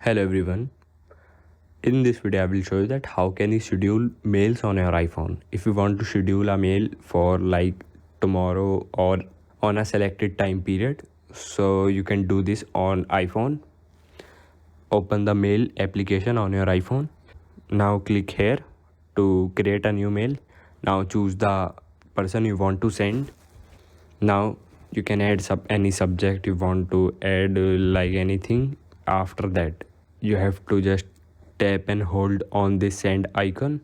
Hello everyone. In this video I will show you that how can you schedule mails on your iPhone. If you want to schedule a mail for like tomorrow or on a selected time period, so you can do this on iPhone. Open the mail application on your iPhone. Now click here to create a new mail. Now choose the person you want to send. Now you can add any subject you want to add, like anything. After that you have to just tap and hold on this send icon,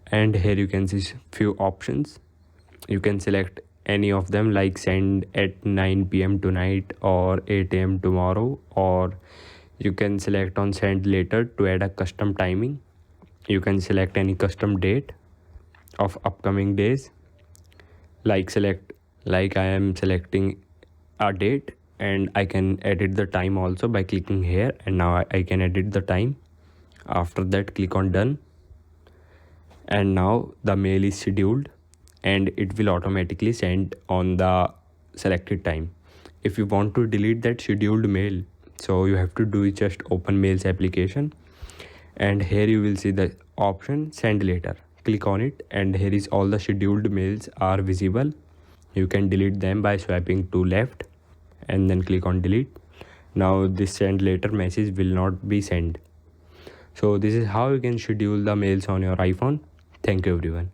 and here you can see few options. You can select any of them, like send at 9 p.m. tonight or 8 a.m. tomorrow, or you can select on send later to add a custom timing. You can select any custom date of upcoming days, like I am selecting a date, and I can edit the time also by clicking here, and now I can edit the time. After that click on done, and now the mail is scheduled and it will automatically send on the selected time. If you want to delete that scheduled mail, so you have to do is just open mails application, and here you will see the option send later. Click on it, and here is all the scheduled mails are visible. You can delete them by swiping to left and then click on delete. Now this send later message will not be sent. So this is how you can schedule the mails on your iPhone. Thank you everyone.